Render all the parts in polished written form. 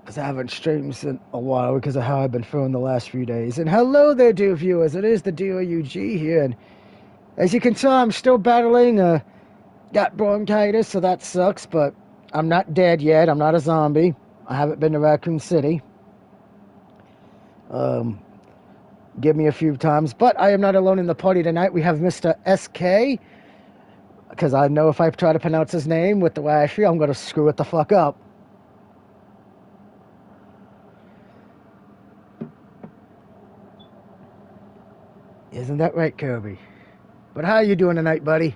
because I haven't streamed in a while because of how I've been feeling the last few days. And hello there, dear viewers. It is the DOUG here, and as you can tell, I'm still battling. Got bronchitis, so that sucks. But I'm not dead yet. I'm not a zombie. I haven't been to Raccoon City. Give me a few times, but I am not alone in the party tonight. We have Mr. SK, because I know if I try to pronounce his name with the way I feel, I'm going to screw it the fuck up. Isn't that right, Kirby? But how are you doing tonight, buddy?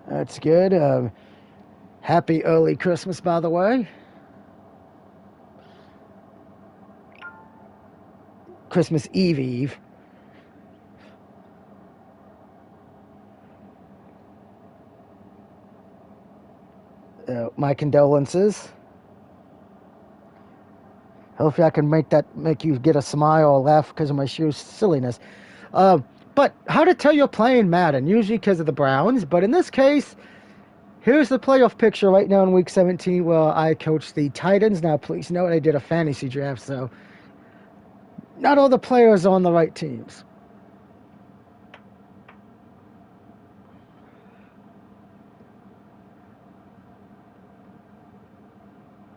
That's good. Happy early Christmas, by the way. Christmas Eve. My condolences. Hopefully I can make you get a smile or laugh because of my sheer silliness. But how to tell you're playing Madden? Usually because of the Browns, but in this case, here's the playoff picture right now in Week 17 where I coach the Titans. Now, please note I did a fantasy draft, so not all the players are on the right teams.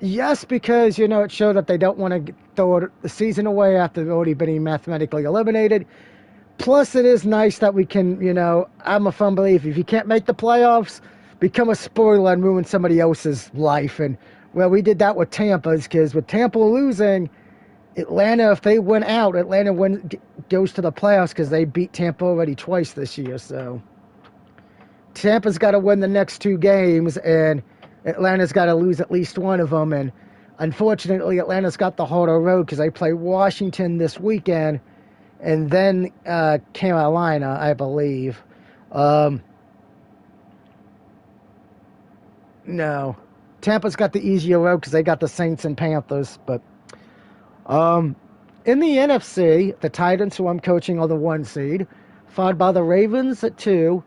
Yes, because, it showed that they don't want to throw the season away after already being mathematically eliminated. Plus, it is nice that we can, I'm a firm believer, if you can't make the playoffs, become a spoiler and ruin somebody else's life. And, well, we did that with Tampa's, because with Tampa losing, Atlanta, if they win out, Atlanta goes to the playoffs because they beat Tampa already twice this year. So, Tampa's got to win the next two games, and Atlanta's got to lose at least one of them. And, unfortunately, Atlanta's got the harder road because they play Washington this weekend. And then Carolina, I believe. No. Tampa's got the easier road because they got the Saints and Panthers. But in the NFC, the Titans, who I'm coaching, are the 1 seed, followed by the Ravens at 2,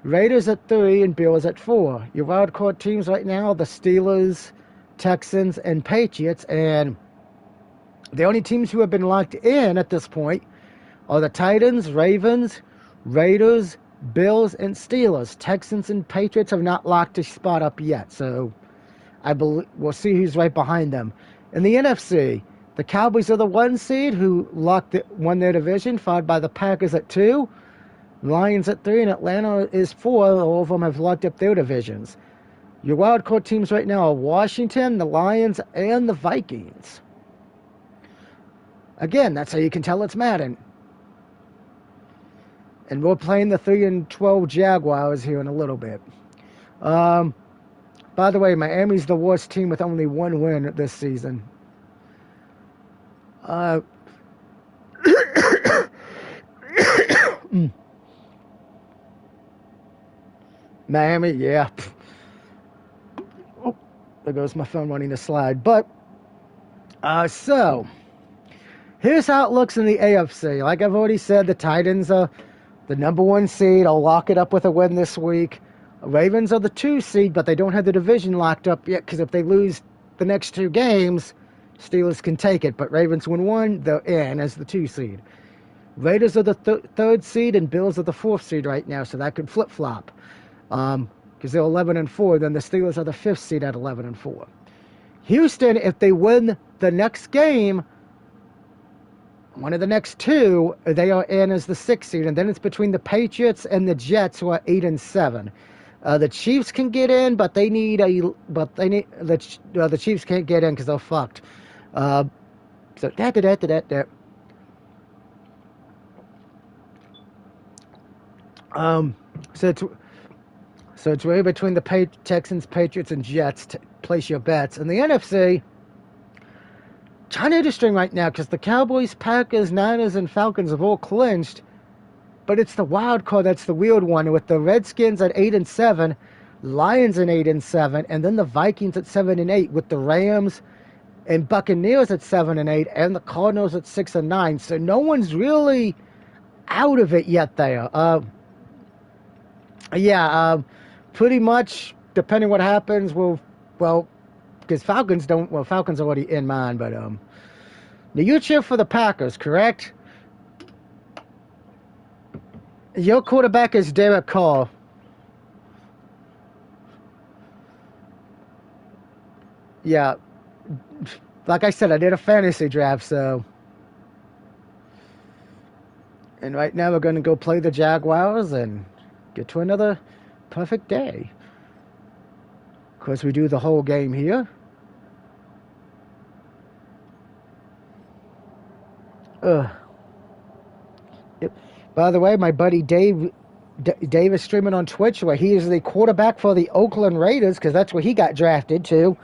Raiders at 3, and Bills at 4. Your wild card teams right now are the Steelers, Texans, and Patriots. And the only teams who have been locked in at this point are the Titans, Ravens, Raiders, Bills, and Steelers. Texans and Patriots have not locked a spot up yet, so I believe we'll see who's right behind them. In the NFC, the Cowboys are the 1 seed who won their division, followed by the Packers at 2, Lions at 3, and Atlanta is 4. All of them have locked up their divisions. Your wild card teams right now are Washington, the Lions, and the Vikings. Again, that's how you can tell it's Madden. And we're playing the 3-12 Jaguars here in a little bit. By the way, Miami's the worst team with only 1 win this season. Miami, yeah. Oh, there goes my phone running the slide. But, so, here's how it looks in the AFC. Like I've already said, the Titans are the number 1 seed. I'll lock it up with a win this week. Ravens are the 2 seed, but they don't have the division locked up yet because if they lose the next 2 games, Steelers can take it. But Ravens win 1, they're in as the 2 seed. Raiders are the 3rd seed, and Bills are the 4th seed right now, so that could flip-flop. Because they're 11-4, then the Steelers are the 5th seed at 11-4. Houston, if they win the next game, one of the next 2, they are in as the 6th seed, and then it's between the Patriots and the Jets, who are 8-7. The Chiefs can get in, but the Chiefs can't get in because they're fucked. So it's really between the Texans, Patriots, and Jets to place your bets. In the NFC, kind of interesting right now because the Cowboys, Packers, Niners, and Falcons have all clinched, but it's the wild card that's the weird one with the Redskins at 8-7, Lions at 8-7, and then the Vikings at 7-8 with the Rams and Buccaneers at 7-8 and the Cardinals at 6-9. So no one's really out of it yet there. Pretty much depending what happens, well, because Falcons don't, well, Falcons already in mine, but, now you cheer for the Packers, correct? Your quarterback is Derek Carr. Yeah. Like I said, I did a fantasy draft, so. And right now we're going to go play the Jaguars and get to another perfect day. Of course, we do the whole game here. Ugh. Yep. By the way, my buddy Dave is streaming on Twitch where he is the quarterback for the Oakland Raiders because that's where he got drafted to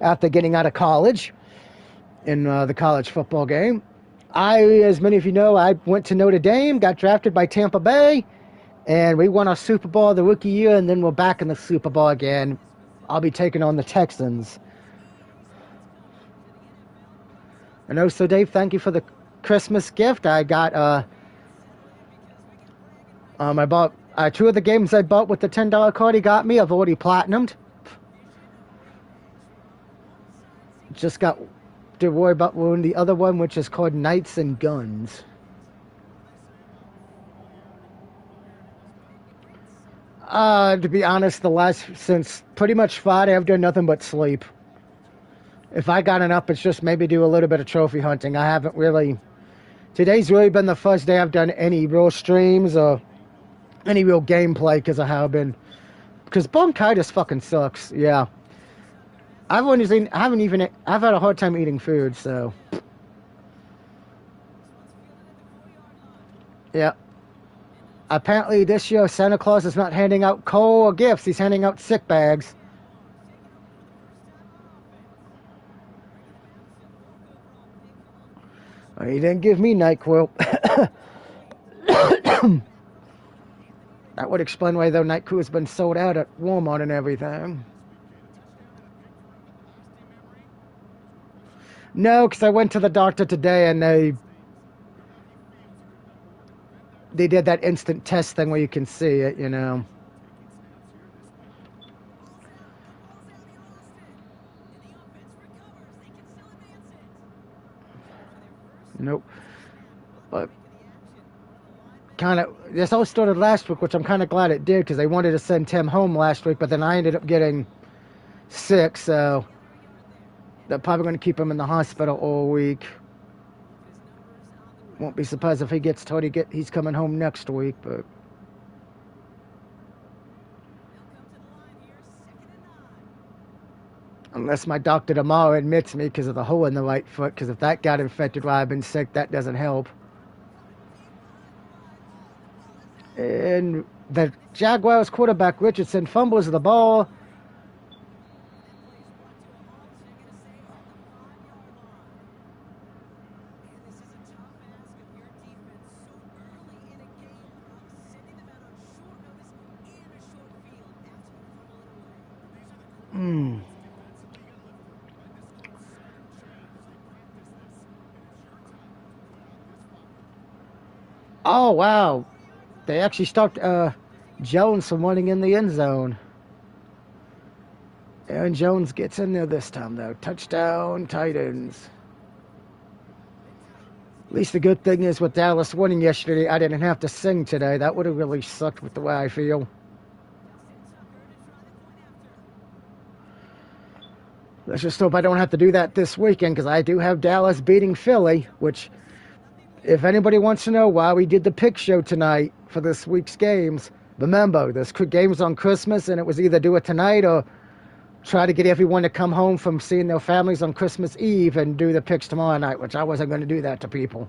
after getting out of college in the college football game. As many of you know, I went to Notre Dame, got drafted by Tampa Bay, and we won our Super Bowl the rookie year, and then we're back in the Super Bowl again. I'll be taking on the Texans. And also, Dave, thank you for the Christmas gift. I got, I bought, 2 of the games I bought with the $10 card he got me, I've already platinumed. Just got to worry about the other one, which is called Knights and Guns. To be honest, since pretty much Friday, I've done nothing but sleep. If I gotten up, it's just maybe do a little bit of trophy hunting. I haven't really. Today's really been the first day I've done any real streams or any real gameplay because of how I've been. Because bronchitis fucking sucks. Yeah. I've had a hard time eating food, so. Yeah. Apparently this year Santa Claus is not handing out coal or gifts. He's handing out sick bags. He didn't give me NyQuil. That would explain why, though, NyQuil has been sold out at Walmart and everything. No, because I went to the doctor today and they did that instant test thing where you can see it, you know. Nope. But this all started last week, which I'm kind of glad it did because they wanted to send Tim home last week, but then I ended up getting sick, so they're probably going to keep him in the hospital all week. Won't be surprised if he gets told he's coming home next week, but. Unless my doctor tomorrow admits me because of the hole in the right foot, because if that got infected while I've been sick, that doesn't help. And the Jaguars quarterback Richardson fumbles the ball. Oh, wow. They actually stopped Jones from running in the end zone. Aaron Jones gets in there this time, though. Touchdown, Titans. At least the good thing is with Dallas winning yesterday, I didn't have to sing today. That would have really sucked with the way I feel. Let's just hope I don't have to do that this weekend because I do have Dallas beating Philly, which, if anybody wants to know why we did the pick show tonight for this week's games, remember, there's games on Christmas and it was either do it tonight or try to get everyone to come home from seeing their families on Christmas Eve and do the picks tomorrow night, which I wasn't going to do that to people.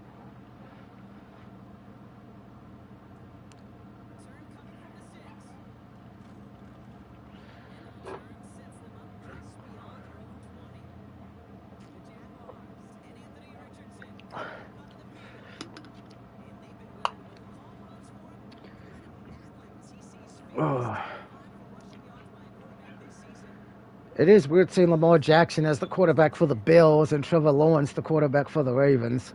It is weird seeing Lamar Jackson as the quarterback for the Bills and Trevor Lawrence the quarterback for the Ravens.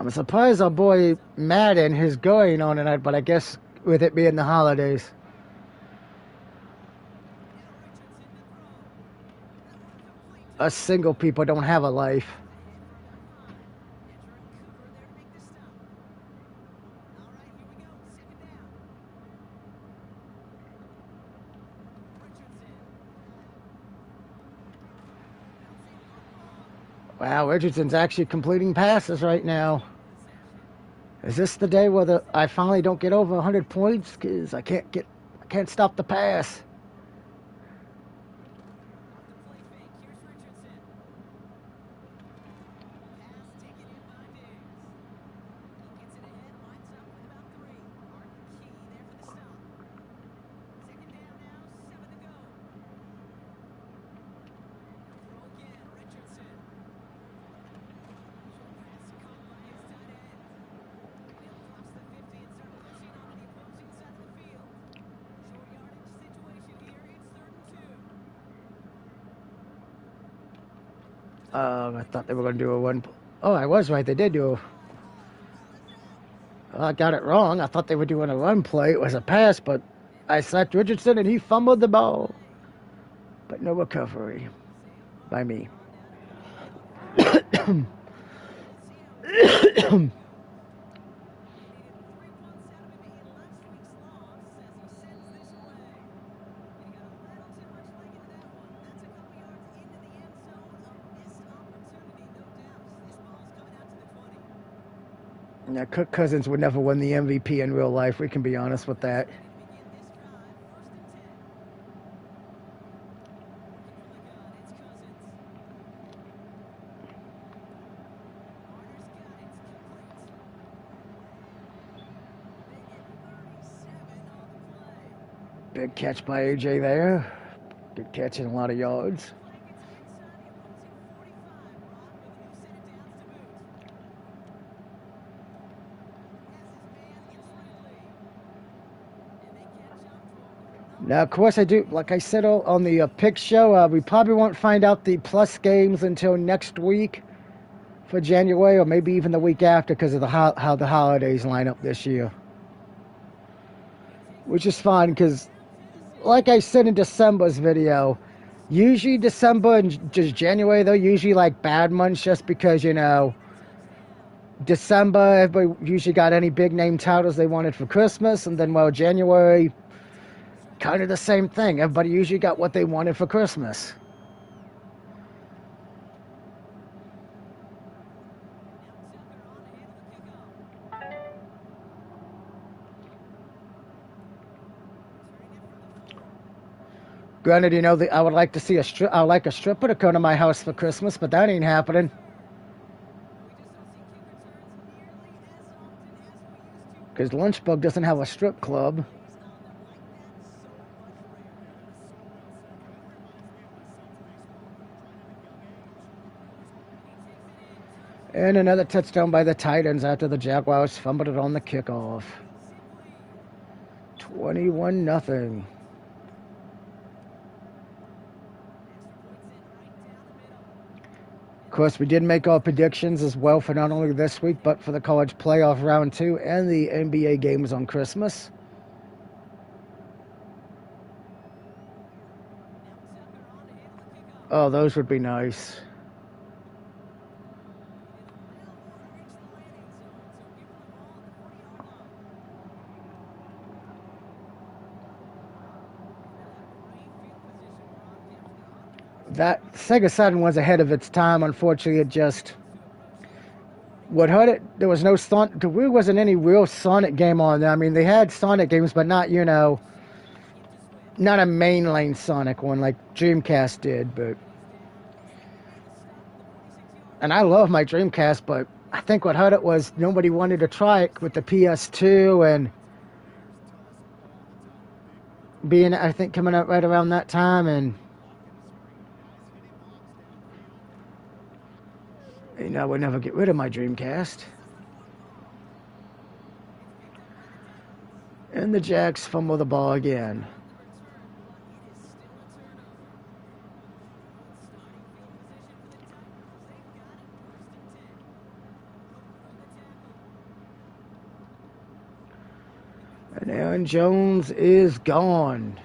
I'm surprised our boy Madden is going on tonight, but I guess with it being the holidays. Us single people don't have a life. Wow, Richardson's actually completing passes right now. Is this the day where I finally don't get over 100 points? Because I can't stop the pass. I thought they were going to do a one. Oh, I was right. They did do a. I got it wrong. I thought they were doing a run play. It was a pass, but I sacked Richardson and he fumbled the ball. But no recovery by me. Now, Kirk Cousins would never win the MVP in real life. We can be honest with that. Big catch by AJ there. Good catch and a lot of yards. Now, of course, I do. Like I said on the pick show, we probably won't find out the plus games until next week for January, or maybe even the week after, because of how the holidays line up this year. Which is fine, because, like I said in December's video, usually December and just January, they're usually like bad months, just because December, everybody usually got any big name titles they wanted for Christmas, and then January, kind of the same thing. Everybody usually got what they wanted for Christmas. Granted, I would like to see I like a stripper to come to my house for Christmas, but that ain't happening. Because Lynchburg doesn't have a strip club. And another touchdown by the Titans after the Jaguars fumbled it on the kickoff. 21-0. Of course, we did make our predictions as well for not only this week, but for the college playoff round 2 and the NBA games on Christmas. Oh, those would be nice. That Sega Saturn was ahead of its time. Unfortunately, it just... What hurt it, there was no Sonic... There wasn't any real Sonic game on there. I mean, they had Sonic games, but not, not a mainline Sonic one like Dreamcast did, but... And I love my Dreamcast, but I think what hurt it was nobody wanted to try it with the PS2 and... being, I think, coming out right around that time, and... I would never get rid of my Dreamcast. And the Jags fumble the ball again. And Aaron Jones is gone.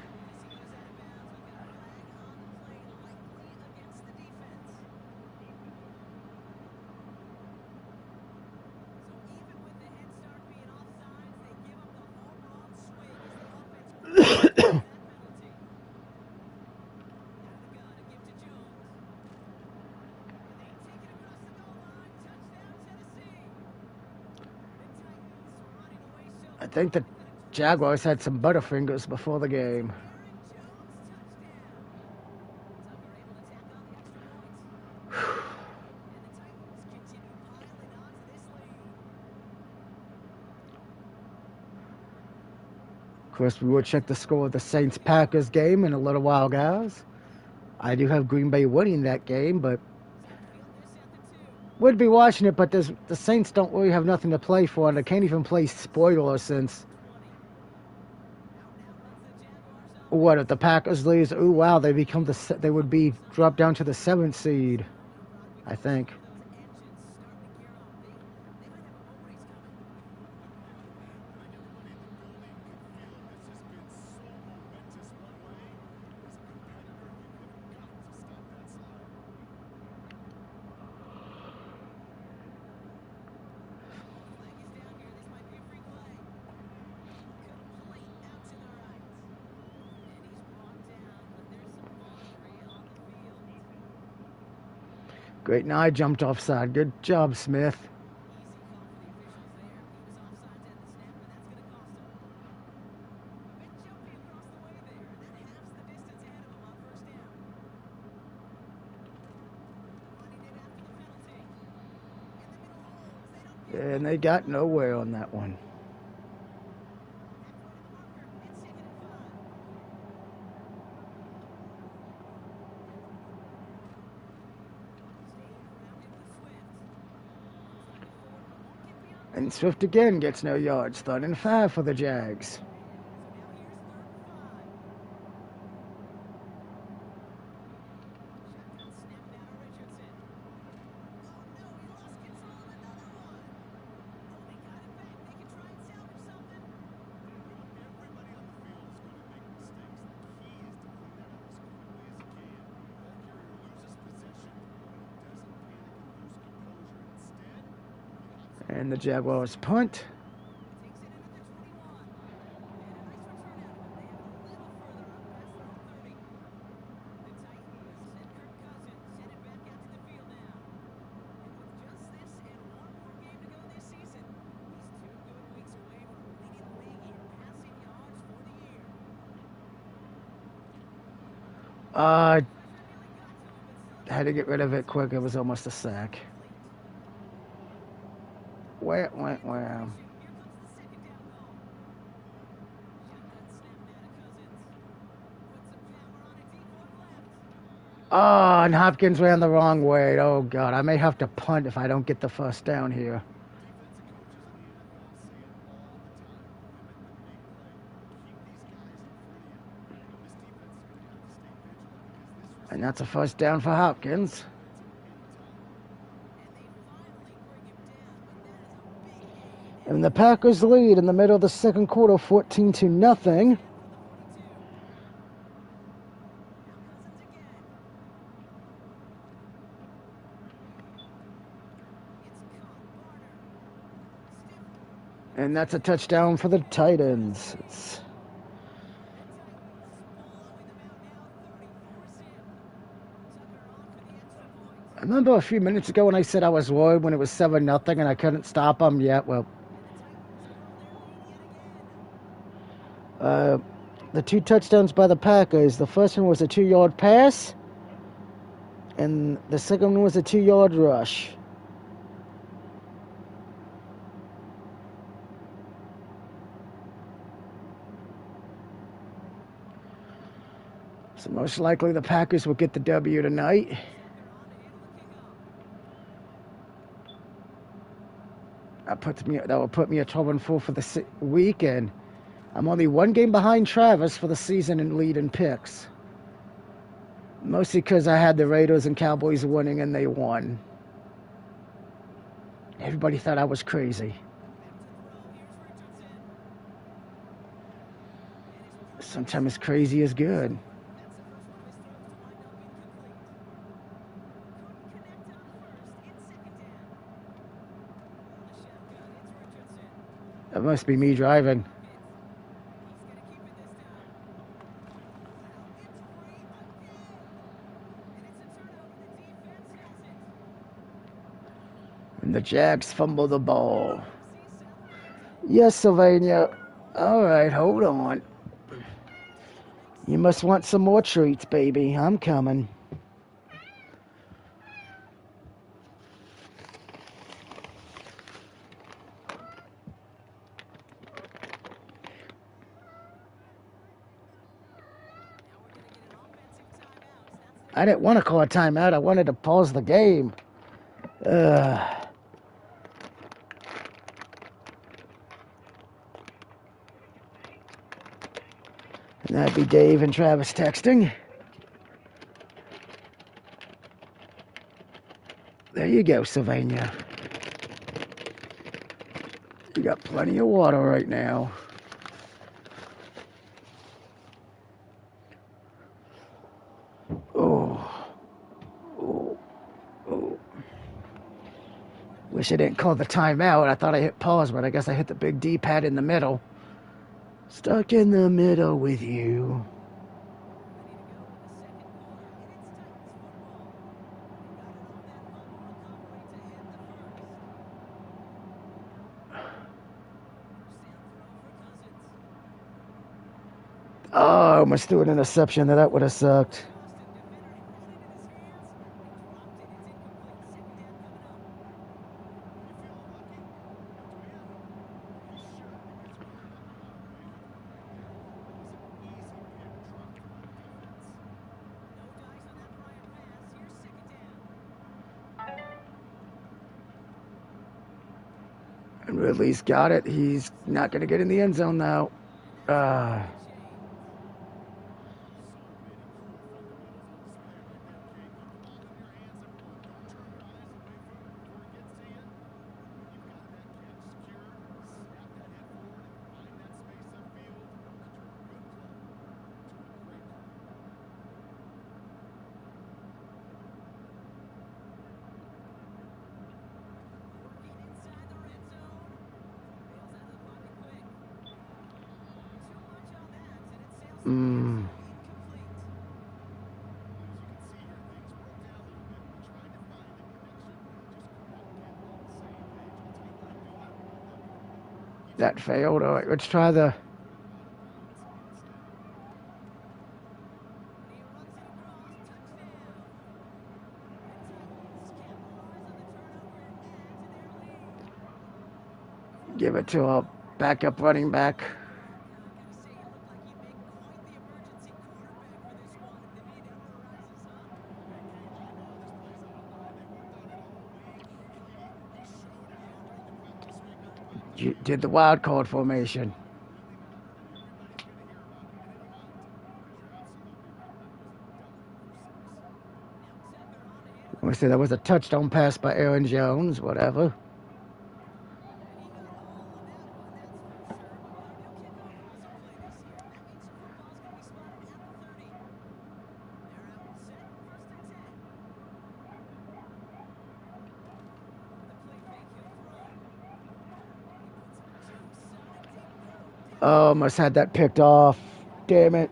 I think the Jaguars had some Butterfingers before the game. Of course, we will check the score of the Saints-Packers game in a little while, guys. I do have Green Bay winning that game, but would be watching it, but the Saints don't really have nothing to play for, and they can't even play spoiler since what if the Packers lose? Oh wow, they would be dropped down to the 7th seed, I think. Great, now I jumped offside. Good job, Smith. And they got nowhere on that one. And Swift again gets no yards. 3rd and 5 for the Jags. And the Jaguars punt. I had to get rid of it quick. It was almost a sack. Where? Oh, and Hopkins ran the wrong way. Oh, God. I may have to punt if I don't get the first down here. And that's a first down for Hopkins. And the Packers lead in the middle of the second quarter, 14-0. And that's a touchdown for the Titans. I remember a few minutes ago when I said I was worried when it was 7-0 and I couldn't stop them yet. Well, the 2 touchdowns by the Packers. The first one was a 2-yard pass, and the second one was a 2-yard rush. So most likely the Packers will get the W tonight. That will put me at 12-4 for the week, and I'm only 1 game behind Travis for the season in lead in picks. Mostly because I had the Raiders and Cowboys winning and they won. Everybody thought I was crazy. Sometimes crazy is good. That must be me driving. And the Jags fumble the ball. Yes, Sylvania. All right, hold on. You must want some more treats, baby. I'm coming. I didn't want to call a timeout. I wanted to pause the game. And that'd be Dave and Travis texting. There you go, Sylvania. You got plenty of water right now. Oh. Oh. Oh. Wish I didn't call the timeout. I thought I hit pause, but I guess I hit the big D-pad in the middle. Stuck in the middle with you. Oh, I almost threw an interception. That would have sucked. And Ridley's got it. He's not going to get in the end zone now. That failed. All right, let's try the... Give it to a backup running back. You did the wild card formation. We said that was a touchdown pass by Aaron Jones, whatever. Oh, almost had that picked off. Damn it.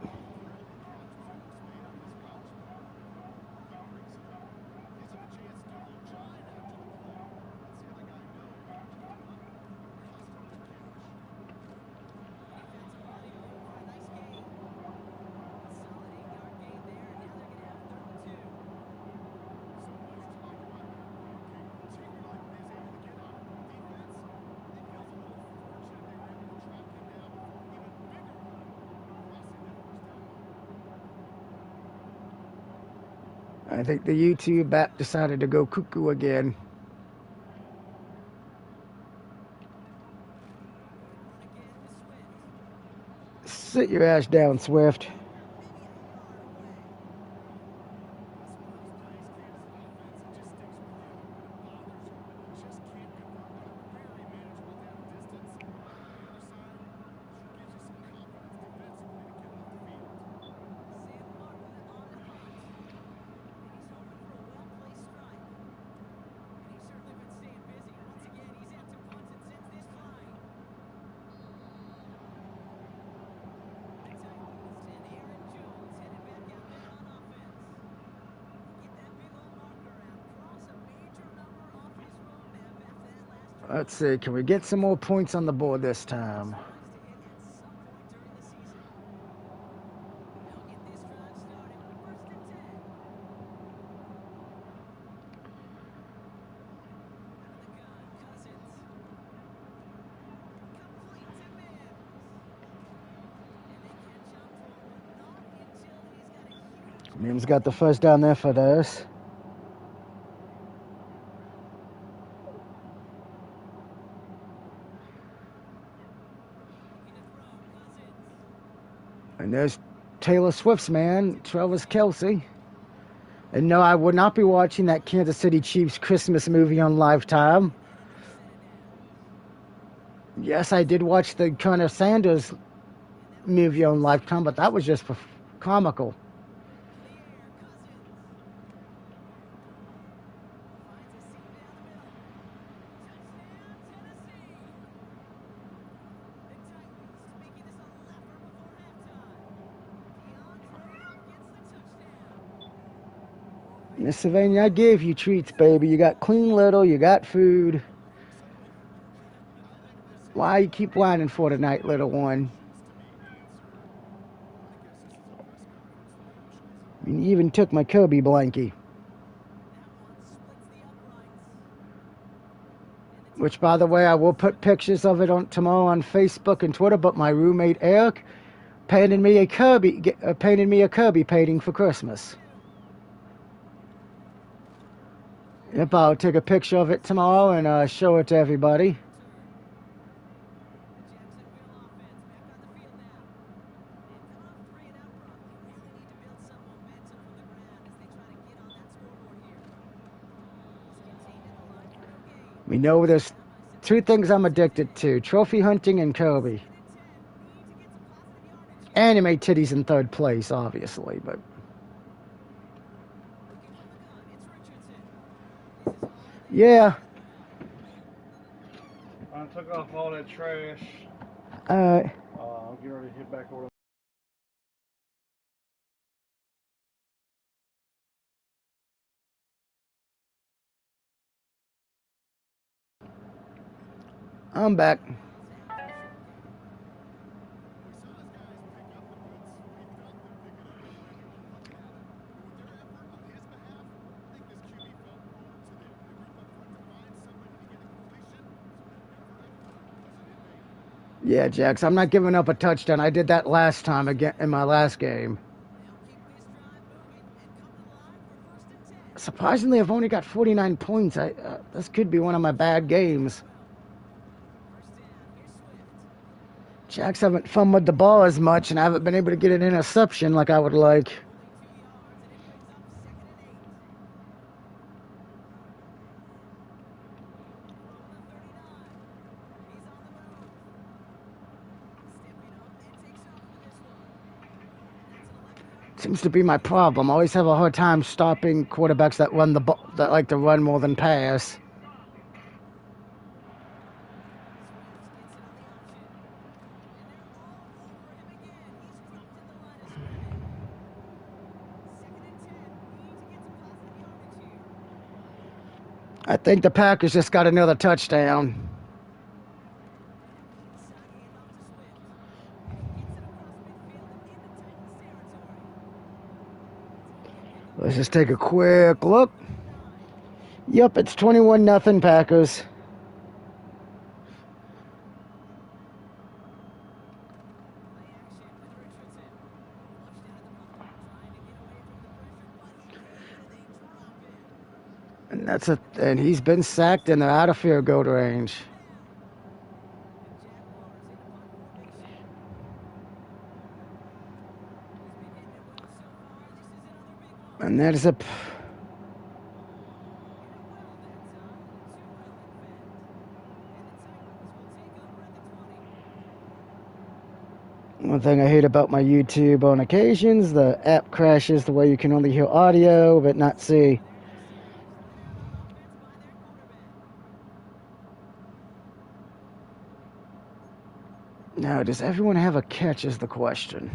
I think the YouTube app decided to go cuckoo again. Sit your ass down, Swift. Let's see, can we get some more points on the board this time? Mims got the first down there for this. And there's Taylor Swift's man, Travis Kelce. And no, I would not be watching that Kansas City Chiefs Christmas movie on Lifetime. Yes, I did watch the Colonel Sanders movie on Lifetime, but that was just for comical. Miss Sylvania, I gave you treats, baby. You got clean little, you got food. Why you keep whining for tonight, little one? You even took my Kobe blankie. Which, by the way, I will put pictures of it on tomorrow on Facebook and Twitter. But my roommate Eric painted me a Kirby painting for Christmas. Yep, I'll take a picture of it tomorrow and show it to everybody. We know there's two things I'm addicted to: trophy hunting and Kobe. Anime titties in third place, obviously, but yeah. I took off all that trash. I'm getting ready to hit back over. I'm back. Yeah, Jax, I'm not giving up a touchdown. I did that last time again in my last game. Surprisingly, I've only got 49 points. This could be one of my bad games. Jax haven't fumbled the ball as much, and I haven't been able to get an interception like I would like. Seems to be my problem. I always have a hard time stopping quarterbacks that run the ball, that like to run more than pass. I think the Packers just got another touchdown. Let's just take a quick look. Yep, it's 21-0 Packers. And he's been sacked and they're out of field goal range. And that is a one thing I hate about my YouTube on occasions, the app crashes the way you can only hear audio but not see. Now, does everyone have a catch is the question.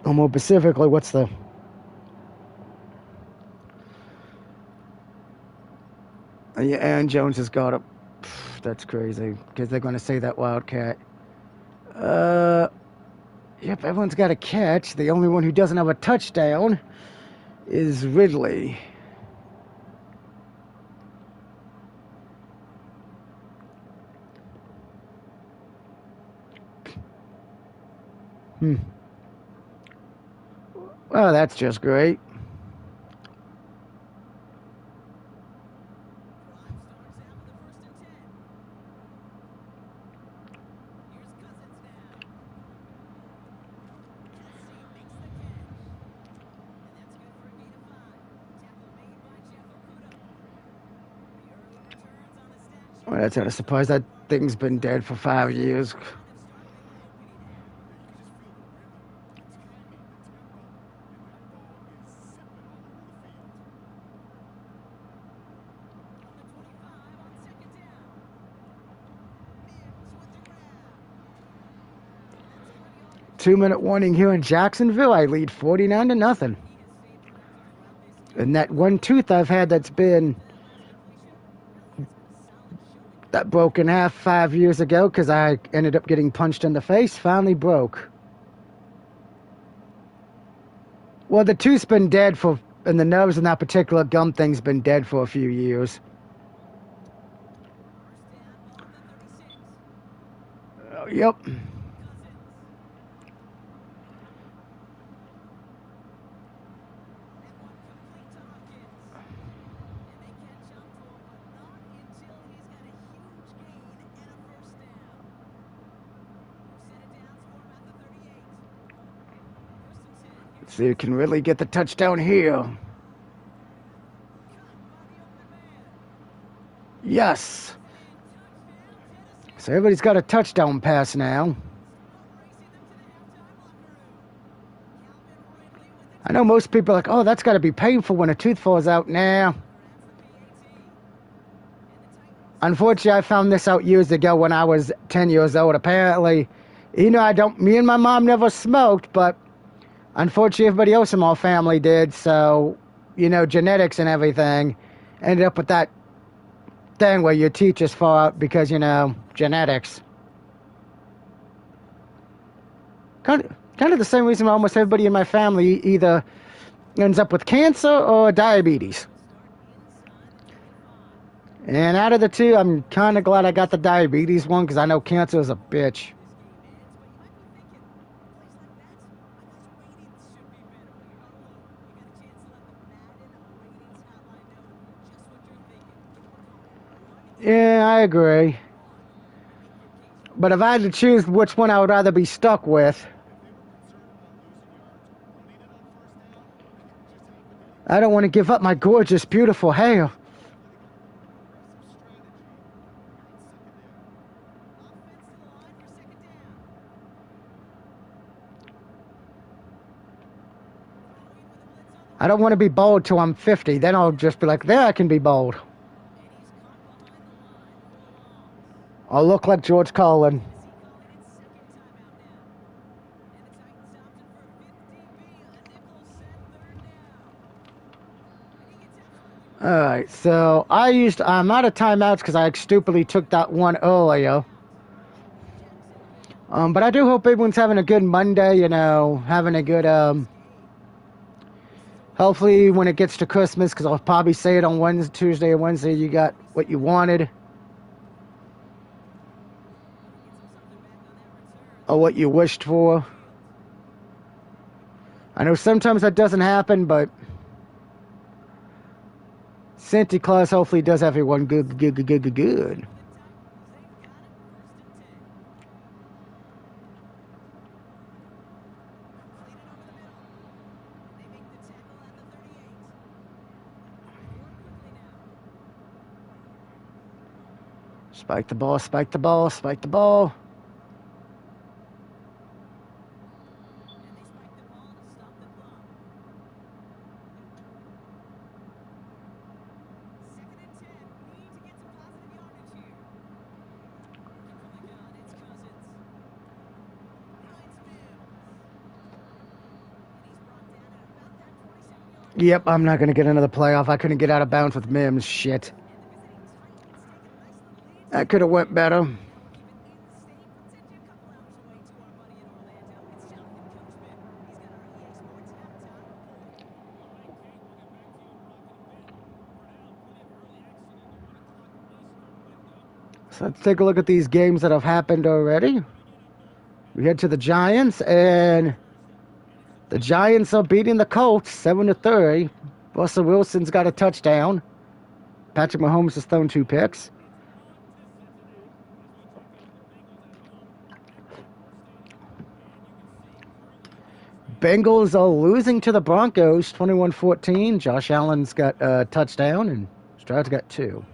Or more specifically, what's the... Yeah, Aaron Jones has got it. That's crazy because they're going to say that Wildcat. Yep, everyone's got a catch. The only one who doesn't have a touchdown is Ridley. Well, that's just great. Well, that's not a surprise. That thing's been dead for 5 years. Two-minute warning here in Jacksonville. I lead 49-0. And that one tooth I've had that's been that broke in half 5 years ago because I ended up getting punched in the face finally broke. Well, the tooth's been dead for, and the nerves in that particular gum thing's been dead for a few years. Yep. Let's see who can really get the touchdown here. Yes. So everybody's got a touchdown pass now. I know most people are like, oh, that's got to be painful when a tooth falls out. Nah. Unfortunately, I found this out years ago when I was 10 years old. Apparently, me and my mom never smoked, but unfortunately, everybody else in my family did. So, genetics and everything ended up with that thing where your teeth just fall out because, genetics. Kind of the same reason almost everybody in my family either ends up with cancer or diabetes. And out of the two, I'm kind of glad I got the diabetes one because I know cancer is a bitch. Yeah, I agree. But if I had to choose which one I would rather be stuck with, I don't want to give up my gorgeous, beautiful hair. I don't want to be bald till I'm 50. Then I'll just be like, there, I can be bald. I'll look like George Carlin. Alright, so I'm out of timeouts because I stupidly took that one earlier. But I do hope everyone's having a good Monday, having a good, hopefully when it gets to Christmas, because I'll probably say it on Tuesday or Wednesday, you got what you wanted. Or what you wished for. I know sometimes that doesn't happen, but Santa Claus hopefully does everyone good. Spike the ball, spike the ball, spike the ball. Yep, I'm not going to get another playoff. I couldn't get out of bounds with Mims. Shit. That could have went better. So let's take a look at these games that have happened already. We head to the Giants, and the Giants are beating the Colts 7-3. Russell Wilson's got a touchdown. Patrick Mahomes has thrown 2 picks. Bengals are losing to the Broncos 21-14. Josh Allen's got a touchdown, and Stroud's got 2.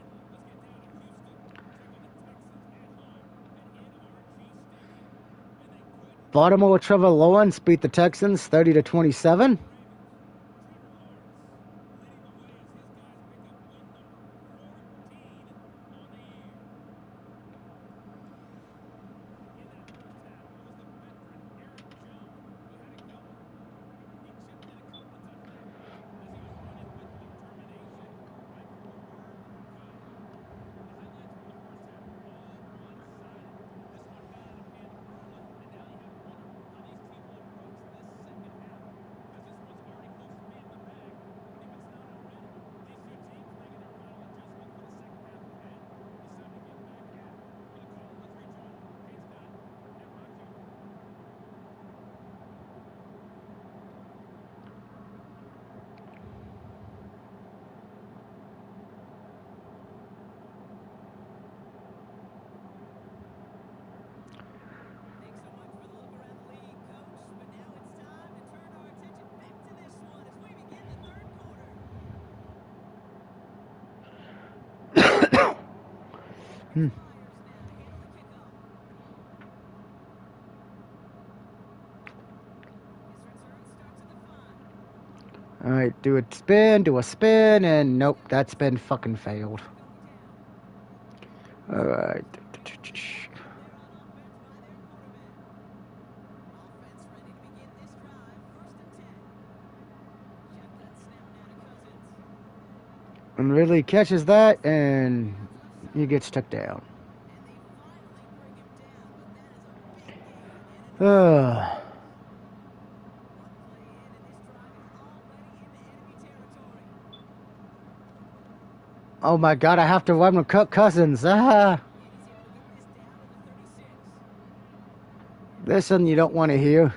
Baltimore Trevor Lawrence beat the Texans 30-27. All right, do a spin, and nope, that spin fucking failed. All right. And Ridley catches that, and he gets took down. Oh my God, I have to run with Kirk Cousins. This one you don't want to hear.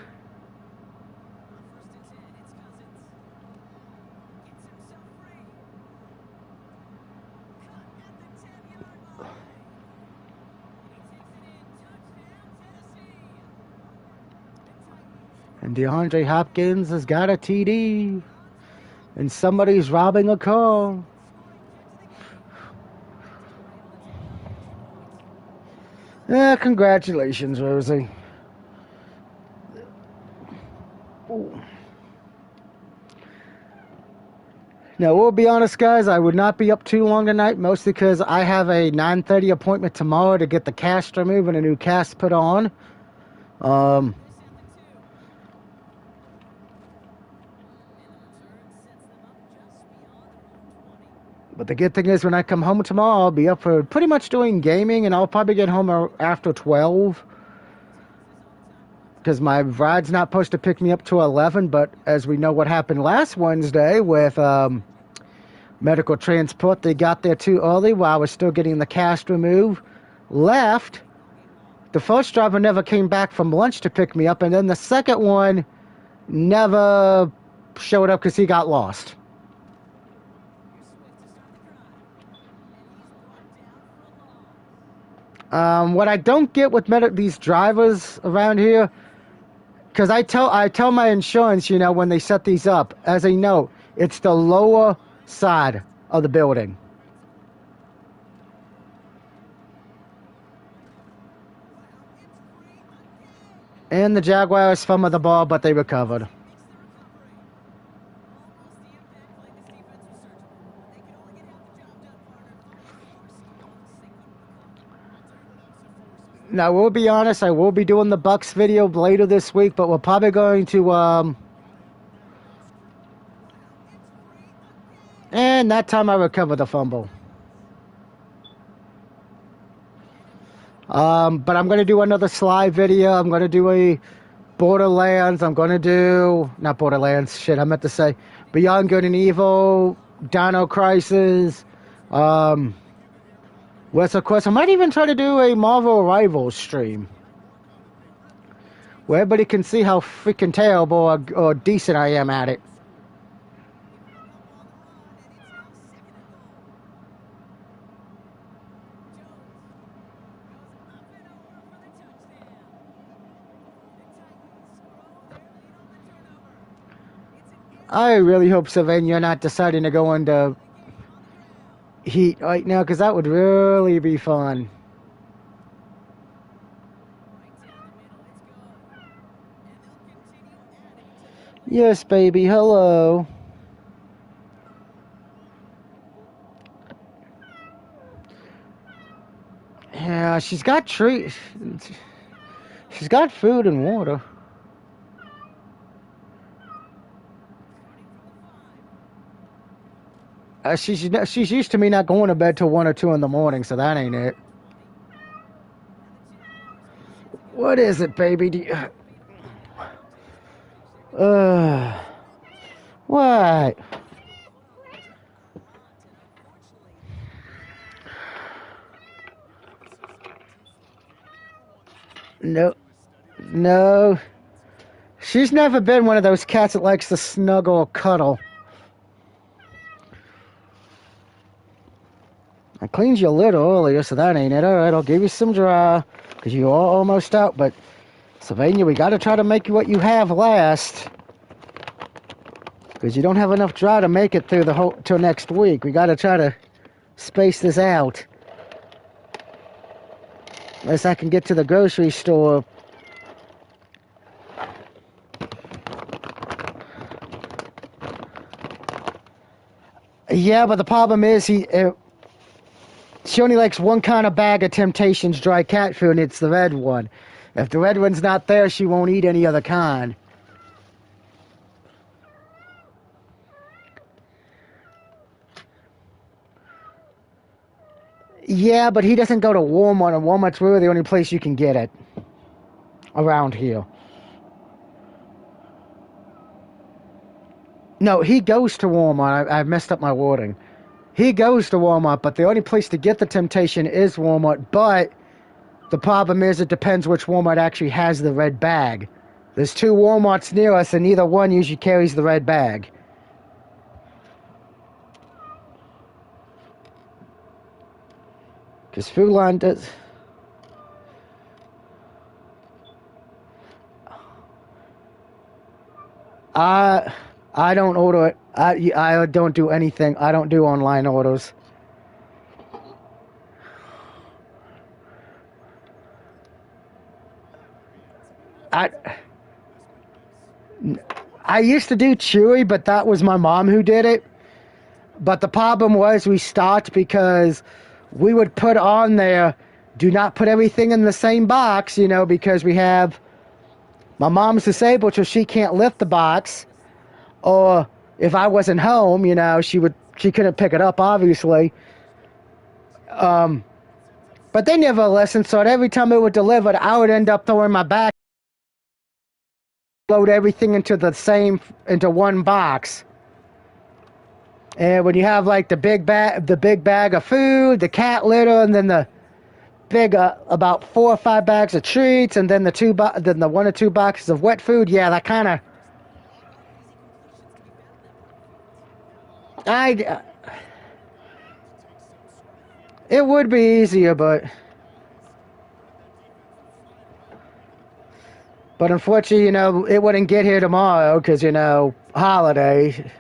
And DeAndre Hopkins has got a TD. And somebody's robbing a car. Congratulations, Rosie. Ooh. Now, we'll be honest, guys, I would not be up too long tonight, mostly because I have a 9:30 appointment tomorrow to get the cast removed and a new cast put on. But the good thing is when I come home tomorrow, I'll be up for pretty much doing gaming, and I'll probably get home after 12. Because my ride's not supposed to pick me up till 11, but as we know what happened last Wednesday with medical transport, they got there too early while I was still getting the cast removed, left. The first driver never came back from lunch to pick me up, and then the second one never showed up because he got lost. What I don't get with these drivers around here, because I tell my insurance, when they set these up, as a note, it's the lower side of the building. And the Jaguars fumbled the ball, but they recovered. Now, we'll be honest, I will be doing the Bucks video later this week, but we're probably going to, and that time I recovered the fumble. But I'm going to do another Sly video. I'm going to do a Borderlands. I'm going to do... Not Borderlands. Shit, I meant to say Beyond Good and Evil, Dino Crisis. What's of course, I might even try to do a Marvel Rivals stream, where everybody can see how freaking terrible or decent I am at it. I really hope, Sylvain, you're not deciding to go into heat right now, because that would really be fun. Yes, baby, hello. Yeah, she's got treats. She's got food and water. She's used to me not going to bed till 1 or 2 in the morning, so that ain't it. What is it, baby? What? No, no. She's never been one of those cats that likes to snuggle or cuddle. I cleaned you a little earlier, so that ain't it. Alright, I'll give you some dry, because you are almost out, but Sylvania, we gotta try to make what you have last. Because you don't have enough dry to make it through the whole till next week. We gotta try to space this out. Unless I can get to the grocery store. Yeah, but the problem is she only likes one kind of bag of Temptations dry cat food, and it's the red one. If the red one's not there, she won't eat any other kind. Yeah, but he doesn't go to Walmart, and Walmart's really the only place you can get it around here. No, he goes to Walmart. I messed up my wording. He goes to Walmart, but the only place to get the Temptation is Walmart. But the problem is it depends which Walmart actually has the red bag. There's 2 Walmarts near us, and neither one usually carries the red bag. Because Food Line does... I don't order it. I don't do anything. I don't do online orders. I used to do Chewy, but that was my mom who did it. But the problem was we stopped because we would put on there, do not put everything in the same box, you know, because we have... My mom's disabled, so she can't lift the box. Or if I wasn't home, you know, she couldn't pick it up, obviously. But they never listened, so every time it would deliver, I would end up throwing my back, load everything into one box. And when you have like the big bag of food, the cat litter, and then the big about 4 or 5 bags of treats, and then the 1 or 2 boxes of wet food, yeah, that kind of... It would be easier, but unfortunately, you know, it wouldn't get here tomorrow because, you know, holiday.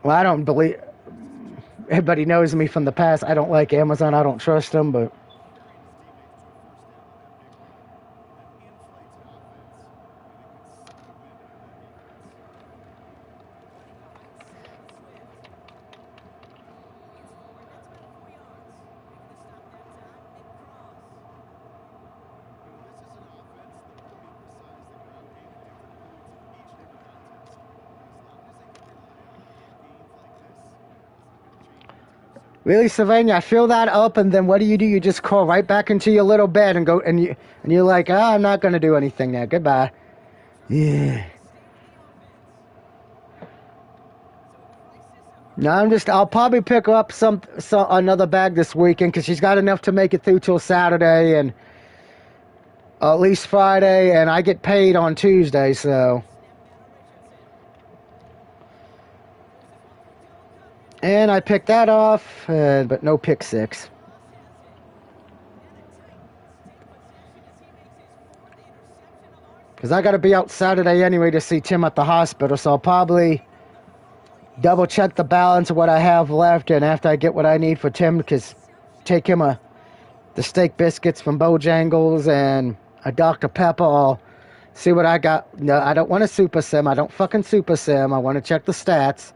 Well, I don't believe... Everybody knows me from the past. I don't like Amazon. I don't trust them, but... Really, Sylvania? I fill that up, and then what do? You just crawl right back into your little bed and go, and you're like, ah, I'm not gonna do anything now. Goodbye. Yeah. No, I'll probably pick her up some another bag this weekend because she's got enough to make it through till Saturday and at least Friday, and I get paid on Tuesday, so. And I picked that off, but no pick six. Because I got to be out Saturday anyway to see Tim at the hospital, so I'll probably double check the balance of what I have left, and after I get what I need for Tim, because take him the steak biscuits from Bojangles and a Dr. Pepper, I'll see what I got. No, I don't want to super sim. I don't fucking super sim. I want to check the stats.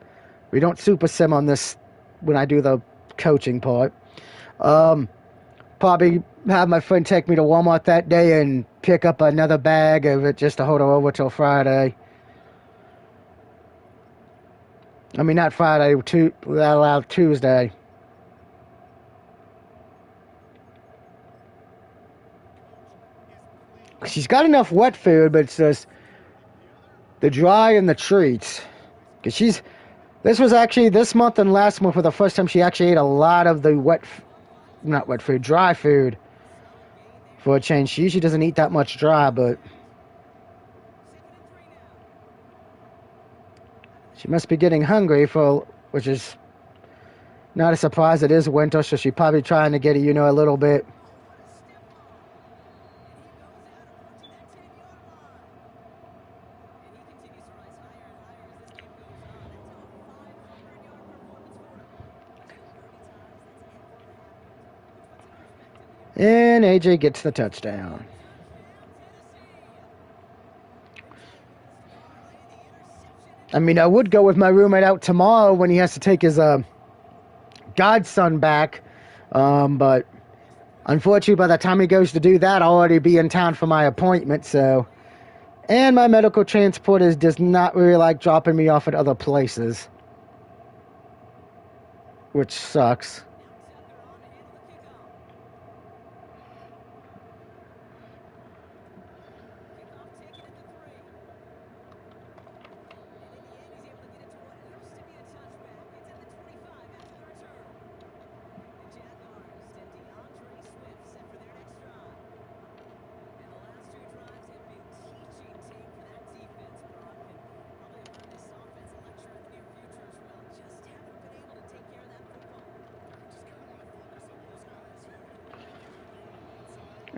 We don't super sim on this when I do the coaching part. Probably have my friend take me to Walmart that day and pick up another bag of it just to hold her over till Friday. I mean, not Friday, Tuesday. She's got enough wet food, but it's just the dry and the treats. Because this month and last month for the first time she actually ate a lot of the dry food for a change. She usually doesn't eat that much dry, but she must be getting hungry which is not a surprise. It is winter, so she's probably trying to get a little bit. And AJ gets the touchdown. I mean, I would go with my roommate out tomorrow when he has to take his godson back, but unfortunately, by the time he goes to do that, I'll already be in town for my appointment. So, and my medical transporter does not really like dropping me off at other places, which sucks.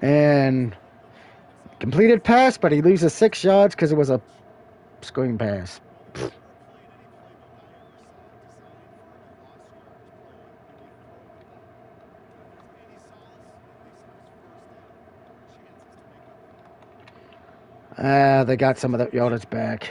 And completed pass, but he loses 6 yards because it was a screen pass. They got some of that yardage back.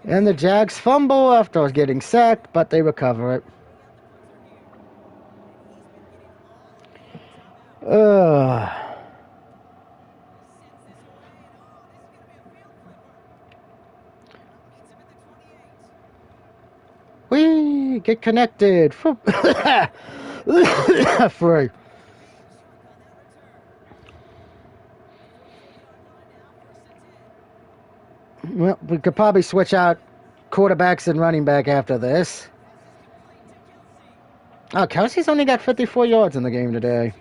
And the Jags fumble after getting sacked, but they recover it. We get connected. Free. Well, we could probably switch out quarterbacks and running back after this. Oh, Kelsey's only got 54 yards in the game today.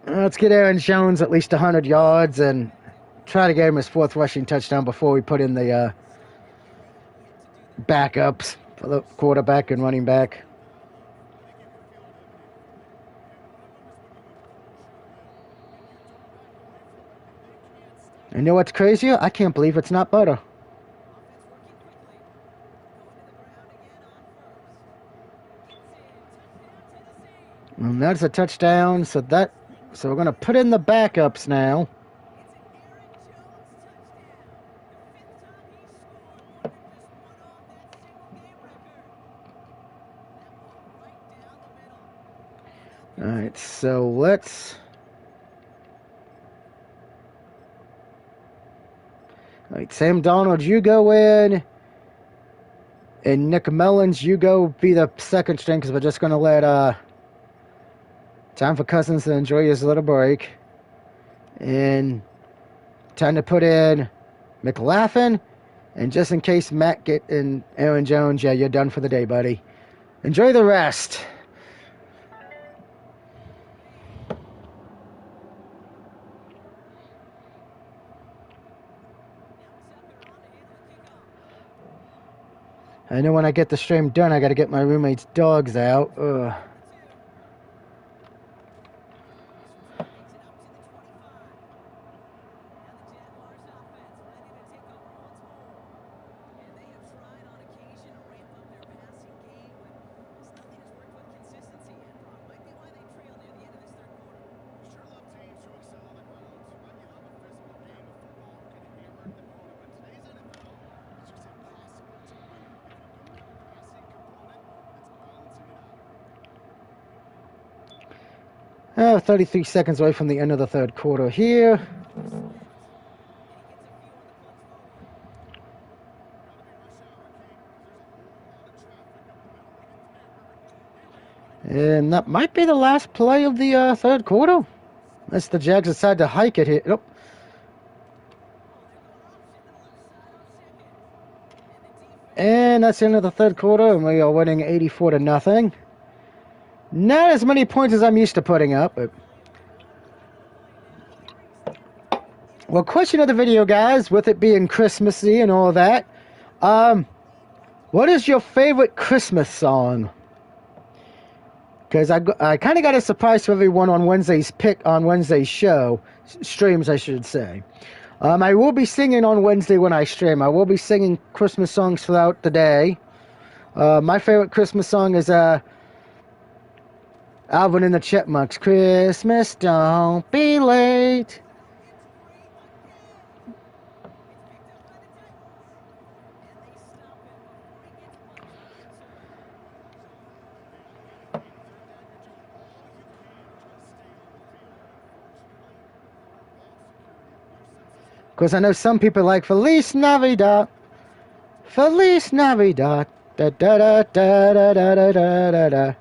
Let's get Aaron Jones at least 100 yards and try to get him his 4th rushing touchdown before we put in the backups for the quarterback and running back. And you know what's crazier? I can't believe it's not butter. And that's a touchdown, so that So we're going to put in the backups now. All right, so let's... All right, Sam Donald, you go in. And Nick Mullins, you go be the second string because we're just going to let time for Cousins to enjoy his little break. And time to put in McLaughlin. And just in case Matt get in Aaron Jones, yeah, you're done for the day, buddy. Enjoy the rest. I know when I get the stream done, I got to get my roommate's dogs out. Ugh. Oh, 33 seconds away from the end of the third quarter here. And that might be the last play of the third quarter. Unless the Jags decide to hike it here. Nope. And that's the end of the third quarter, and we are winning 84-0. Not as many points as I'm used to putting up, but... Well, question of the video, guys, with it being Christmassy and all that, what is your favorite Christmas song? Because I kind of got a surprise for everyone on Wednesday's show, streams, I should say. I will be singing on Wednesday when I stream. I will be singing Christmas songs throughout the day. My favorite Christmas song is Alvin and the Chipmunks. Christmas, don't be late. Because I know some people like Feliz Navidad. Feliz Navidad. Da da da da da da da da da.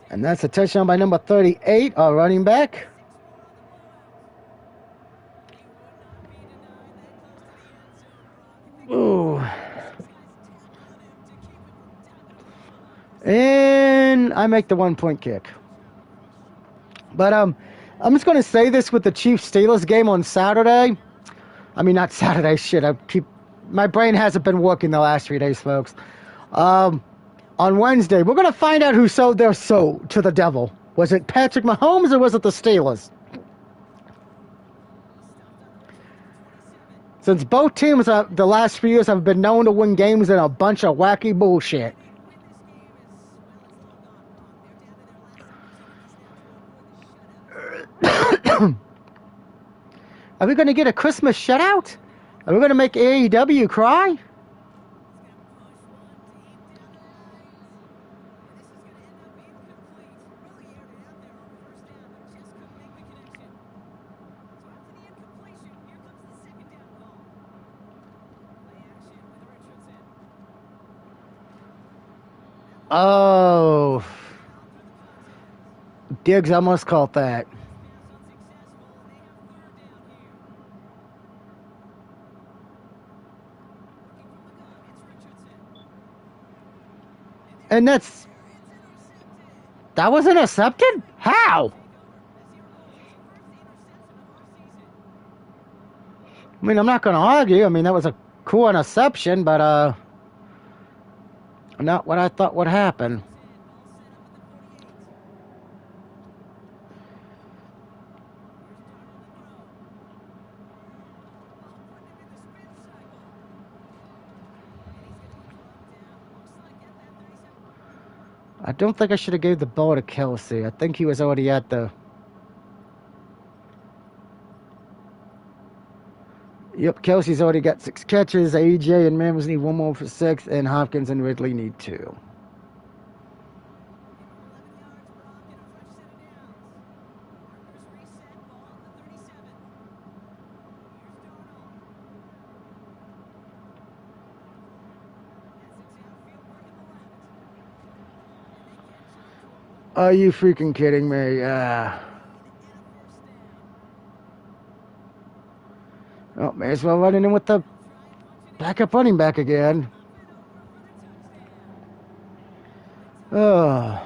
And that's a touchdown by number 38, our running back. Ooh. And I make the 1-point kick. But I'm just going to say this with the Chiefs-Steelers game on Saturday. I mean, not Saturday, shit. My brain hasn't been working the last 3 days, folks. On Wednesday, we're going to find out who sold their soul to the devil. Was it Patrick Mahomes or was it the Steelers? Since both teams the last few years have been known to win games in a bunch of wacky bullshit. Are we going to get a Christmas shutout? Are we going to make AEW cry? Oh. Diggs almost caught that. And that was intercepted? How? I mean, I'm not going to argue. I mean, that was a cool interception, but not what I thought would happen. I don't think I should have gave the ball to Kelsey. I think he was already at the... Yep, Kelsey's already got 6 catches. AJ and Mammers need 1 more for 6, and Hopkins and Ridley need 2. Are you freaking kidding me? Oh, may as well run in with the backup running back again. Oh.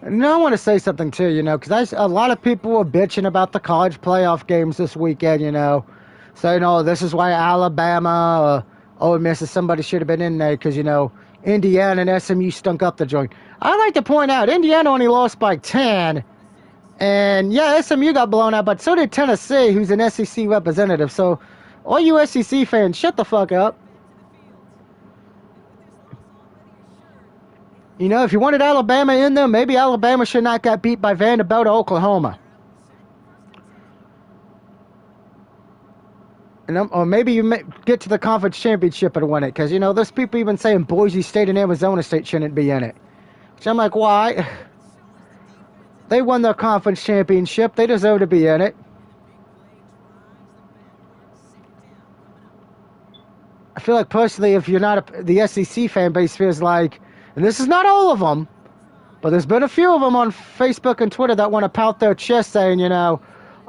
And I want to say something too, because a lot of people were bitching about the college playoff games this weekend, saying, "Oh, this is why Alabama or Ole Miss or somebody should have been in there because Indiana and SMU stunk up the joint." I like to point out Indiana only lost by 10, and yeah, SMU got blown out, but so did Tennessee, who's an SEC representative. So, all you SEC fans, shut the fuck up. If you wanted Alabama in there, maybe Alabama should not got beat by Vanderbilt or Oklahoma. Or maybe you get to the conference championship and win it. Because, there's people even saying Boise State and Arizona State shouldn't be in it. Which I'm like, why? They won their conference championship. They deserve to be in it. I feel like personally, if you're not the SEC fan base feels like, and this is not all of them, but there's been a few of them on Facebook and Twitter that want to pout their chest saying,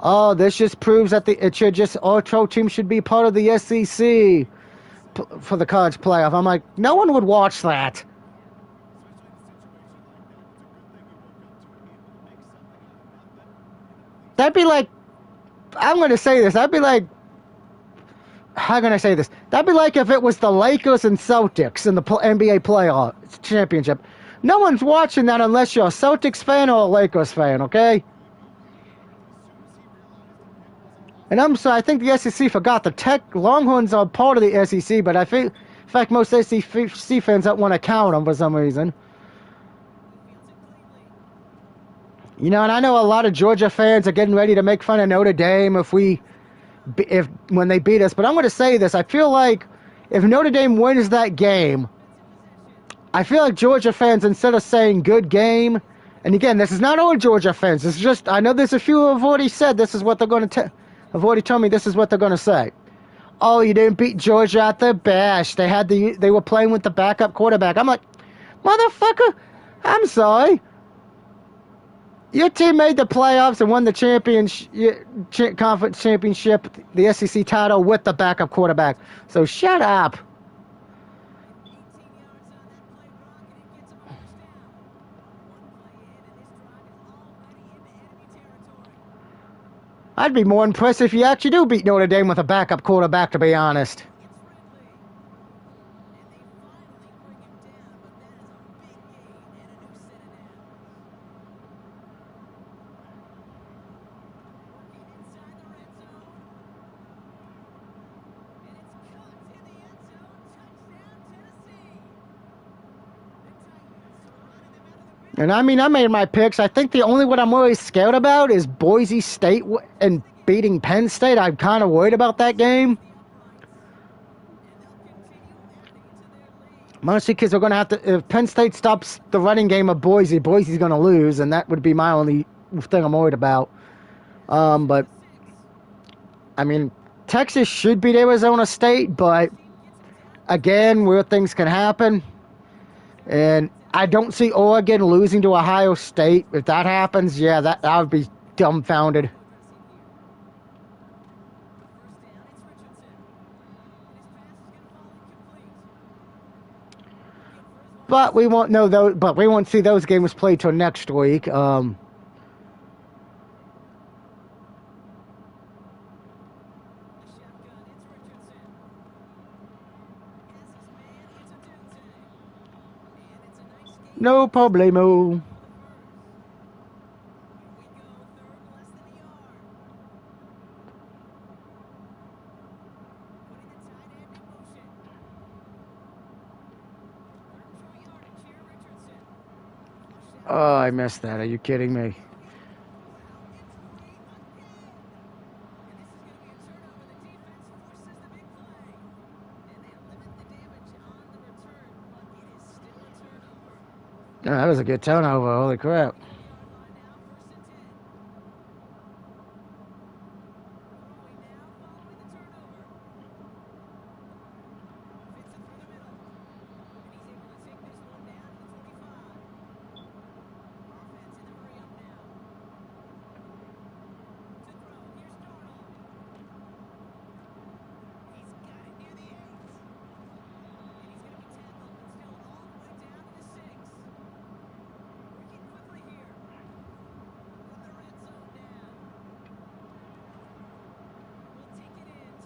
oh, this just proves that all 12 teams should be part of the SEC for the college playoff. I'm like, no one would watch that. That'd be like, I'm going to say this, that'd be like, how can I say this? That'd be like if it was the Lakers and Celtics in the NBA playoff championship. No one's watching that unless you're a Celtics fan or a Lakers fan, okay? And I'm sorry, I think the SEC forgot the Longhorns are part of the SEC, but I think, in fact, most SEC fans don't want to count them for some reason. And I know a lot of Georgia fans are getting ready to make fun of Notre Dame when they beat us, but I'm going to say this. I feel like if Notre Dame wins that game, I feel like Georgia fans, instead of saying good game, and again, this is not all Georgia fans. This is just, I know there's a few who have already said this is what they're going to have already told me this is what they're going to say. Oh, you didn't beat Georgia at the bash. They were playing with the backup quarterback. I'm like, motherfucker, I'm sorry. Your team made the playoffs and won the conference championship, the SEC title with the backup quarterback. So shut up. I'd be more impressed if you actually do beat Notre Dame with a backup quarterback, to be honest. And I mean, I made my picks. I think the only one I'm really scared about is Boise State and beating Penn State. I'm kind of worried about that game. Mostly because we're going to have to, if Penn State stops the running game of Boise's going to lose, and that would be my only thing I'm worried about. But, I mean, Texas should beat Arizona State, but, again, weird things can happen. And I don't see Oregon losing to Ohio State. If that happens, yeah, that would be dumbfounded. But we won't know those. But we won't see those games played till next week. No problemo. Oh, I missed that. Are you kidding me? Oh, that was a good turnover. Holy crap.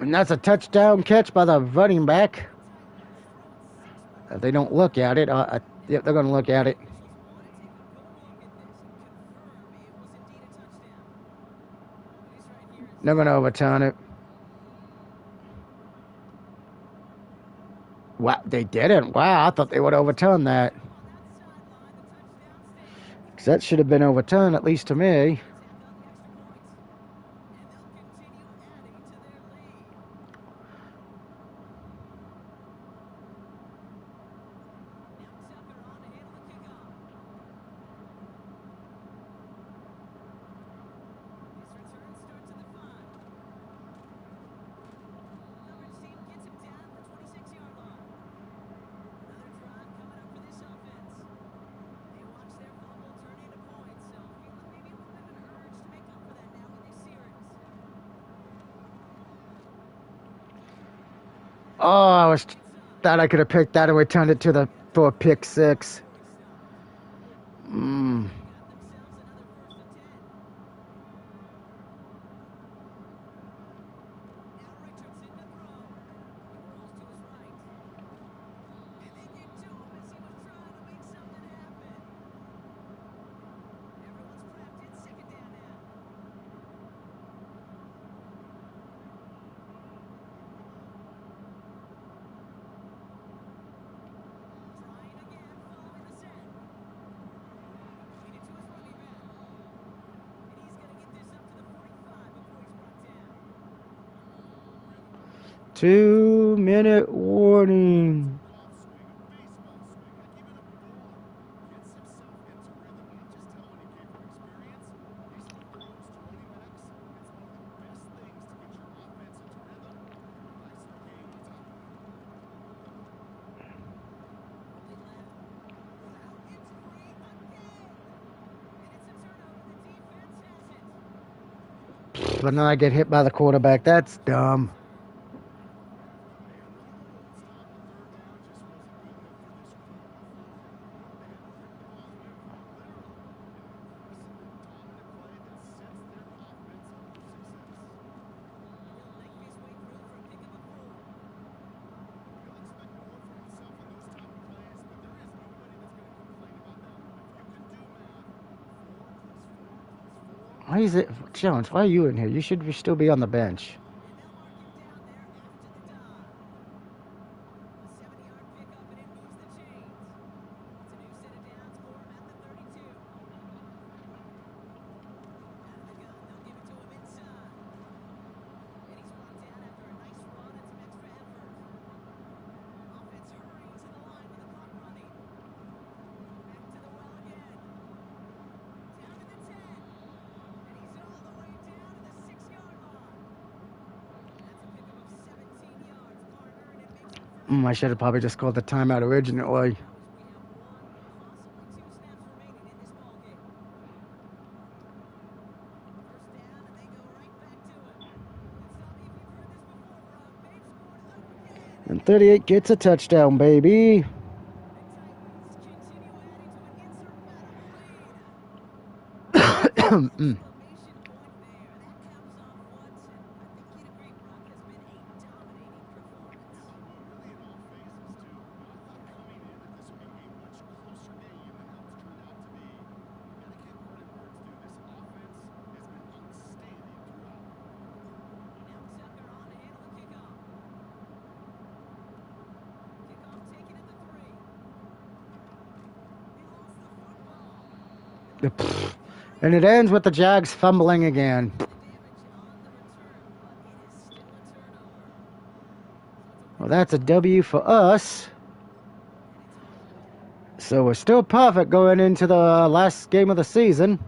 And that's a touchdown catch by the running back. If they don't look at it, yep, they're going to look at it. They're going to overturn it. Wow, they didn't. Wow, I thought they would overturn that. 'Cause that should have been overturned, at least to me. Oh, thought I could have picked that and returned it for a pick six. Two-minute warning. But then I get hit by the quarterback. That's dumb. Why is it, Jones? Why are you in here? You should still be on the bench. I should have probably just called the timeout originally. And 38 gets a touchdown, baby. And it ends with the Jags fumbling again. Well, that's a W for us. So we're still perfect going into the last game of the season.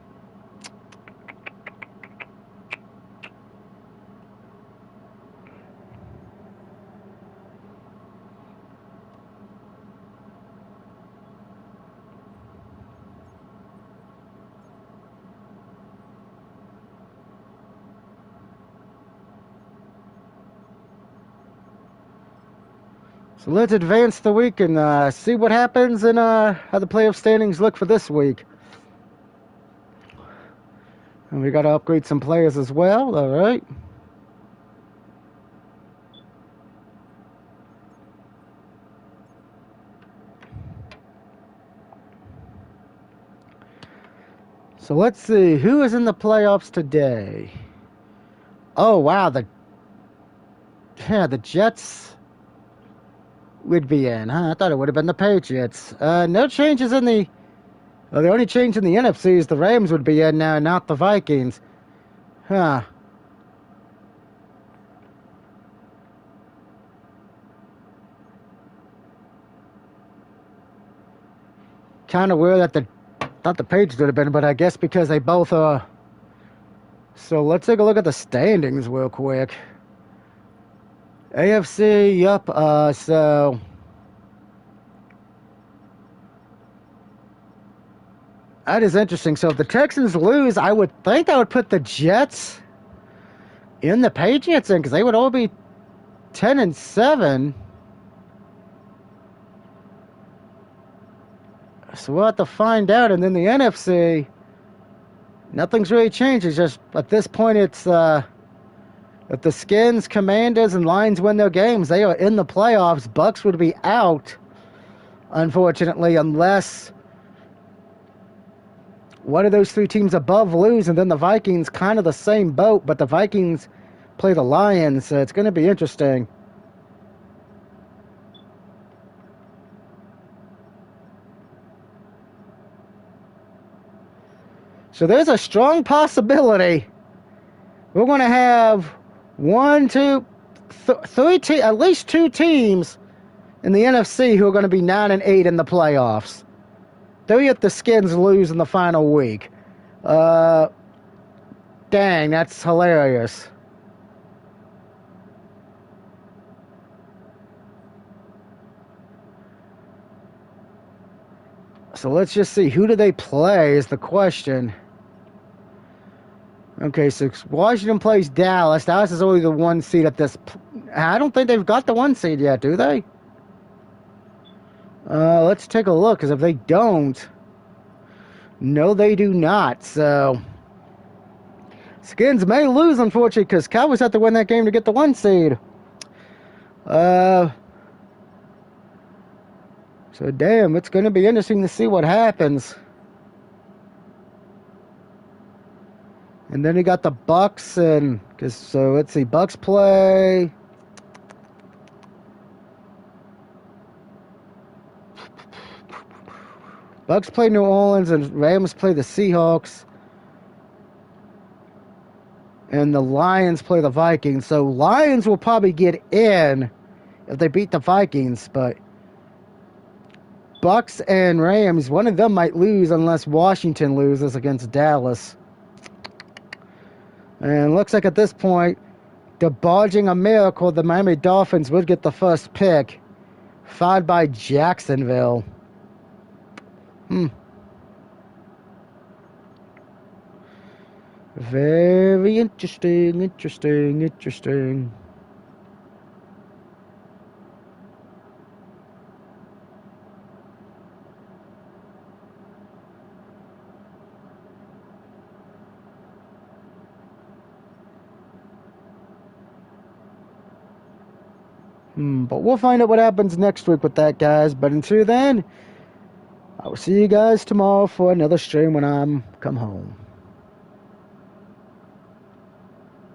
So let's advance the week and see what happens and how the playoff standings look for this week. And we got to upgrade some players as well. All right. So let's see who is in the playoffs today. Oh wow, the Jets would be in, huh? I thought it would have been the Patriots. No changes in the. Well, the only change in the NFC is the Rams would be in now, not the Vikings. Huh. Kind of weird that thought the Patriots would have been, but I guess because they both are. So let's take a look at the standings real quick. AFC, yup. So that is interesting. So if the Texans lose, I would think I would put the Jets in the Patriots in because they would all be 10-7. So we'll have to find out. And then the NFC, nothing's really changed. It's just at this point, it's if the Skins, Commanders, and Lions win their games, they are in the playoffs. Bucks would be out, unfortunately, unless one of those three teams above lose, and then the Vikings kind of the same boat, but the Vikings play the Lions, so it's going to be interesting. So there's a strong possibility we're going to have at least two teams in the NFC who are going to be 9-8 in the playoffs. Three if the Skins lose in the final week. Dang, that's hilarious. So let's just see, who do they play is the question. Okay, so Washington plays Dallas. Dallas is only the one seed at this. I don't think they've got the one seed yet, do they? Let's take a look, because if they don't, no, they do not. So Skins may lose, unfortunately, because Cowboys have to win that game to get the one seed. So damn, it's going to be interesting to see what happens. And then you got the Bucks, and so let's see, Bucks play. Bucks play New Orleans, and Rams play the Seahawks. And the Lions play the Vikings. So Lions will probably get in if they beat the Vikings, but Bucks and Rams, one of them might lose unless Washington loses against Dallas. And looks like at this point, dodging a miracle, the Miami Dolphins would get the first pick, followed by Jacksonville. Very interesting. But we'll find out what happens next week with that, guys. But until then, I will see you guys tomorrow for another stream when I come home.